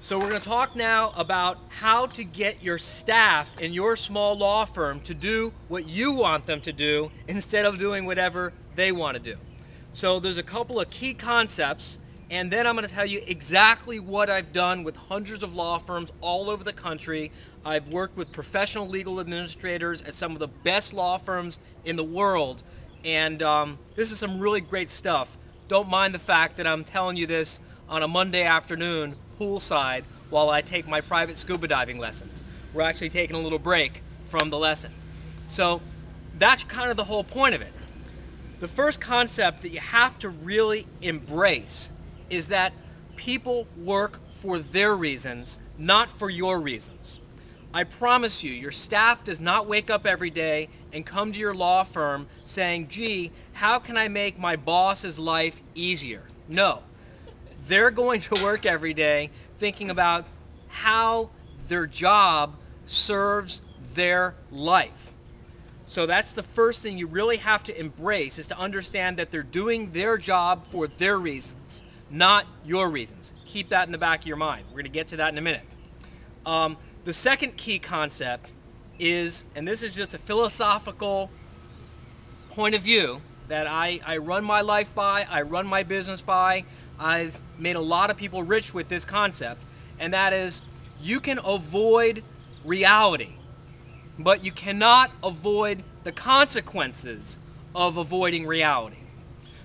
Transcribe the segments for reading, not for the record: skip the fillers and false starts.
So we're going to talk now about how to get your staff in your small law firm to do what you want them to do instead of doing whatever they want to do. So there's a couple of key concepts, and then I'm going to tell you exactly what I've done with hundreds of law firms all over the country. I've worked with professional legal administrators at some of the best law firms in the world, and this is some really great stuff. Don't mind the fact that I'm telling you this on a Monday afternoon poolside while I take my private scuba diving lessons. We're actually taking a little break from the lesson. So that's kind of the whole point of it. The first concept that you have to really embrace is that people work for their reasons, not for your reasons. I promise you, your staff does not wake up every day and come to your law firm saying, gee, how can I make my boss's life easier? No. They're going to work every day thinking about how their job serves their life. So that's the first thing you really have to embrace, is to understand that they're doing their job for their reasons, not your reasons. Keep that in the back of your mind. We're going to get to that in a minute. The second key concept is, and this is just a philosophical point of view that I run my life by, I run my business by. I've made a lot of people rich with this concept, and that is, you can avoid reality, but you cannot avoid the consequences of avoiding reality.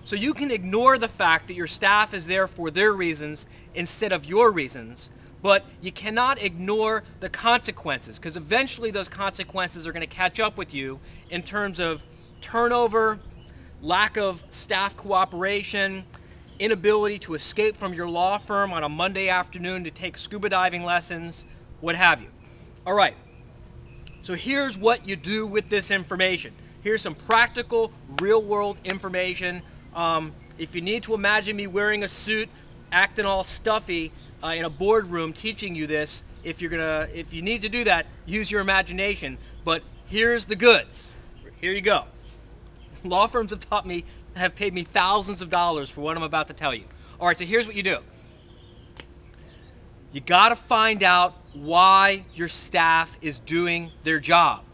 So you can ignore the fact that your staff is there for their reasons instead of your reasons, but you cannot ignore the consequences, because eventually those consequences are going to catch up with you in terms of turnover, lack of staff cooperation, inability to escape from your law firm on a Monday afternoon to take scuba diving lessons, what have you. All right, so here's what you do with this information. Here's some practical, real-world information. If you need to imagine me wearing a suit, acting all stuffy in a boardroom teaching you this, if you need to do that, use your imagination. But here's the goods. Here you go. Law firms have paid me thousands of dollars for what I'm about to tell you. All right, so here's what you do. You got to find out why your staff is doing their job.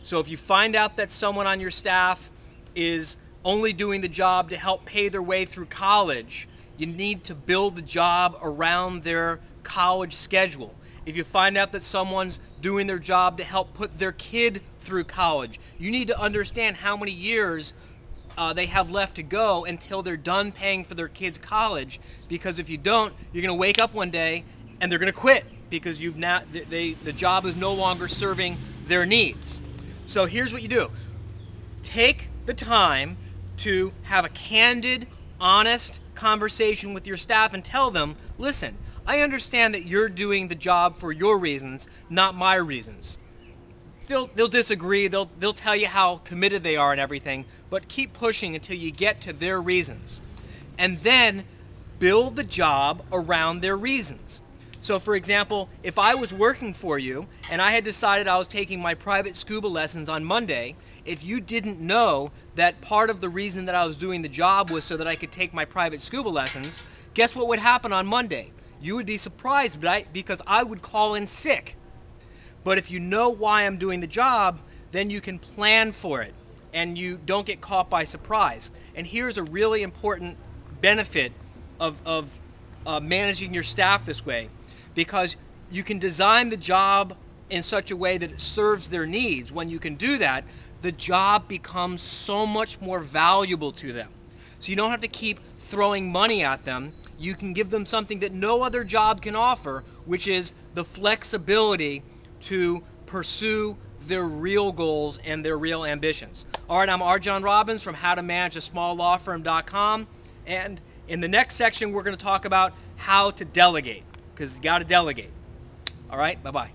So if you find out that someone on your staff is only doing the job to help pay their way through college, you need to build the job around their college schedule. If you find out that someone's doing their job to help put their kid through college, you need to understand how many years they have left to go until they're done paying for their kids' college, because if you don't, you're going to wake up one day and they're going to quit because the job is no longer serving their needs. So here's what you do. Take the time to have a candid, honest conversation with your staff and tell them, listen, I understand that you're doing the job for your reasons, not my reasons. They'll disagree, they'll tell you how committed they are and everything, but keep pushing until you get to their reasons. And then build the job around their reasons. So for example, if I was working for you and I had decided I was taking my private scuba lessons on Monday, if you didn't know that part of the reason that I was doing the job was so that I could take my private scuba lessons, guess what would happen on Monday? You would be surprised because I would call in sick. But if you know why I'm doing the job, then you can plan for it and you don't get caught by surprise. And here's a really important benefit of managing your staff this way, because you can design the job in such a way that it serves their needs. When you can do that, the job becomes so much more valuable to them. So you don't have to keep throwing money at them. You can give them something that no other job can offer, which is the flexibility to pursue their real goals and their real ambitions. All right, I'm Rjon Robbins from howtomanageasmalllawfirm.com, and in the next section we're going to talk about how to delegate, because you got to delegate. All right, bye-bye.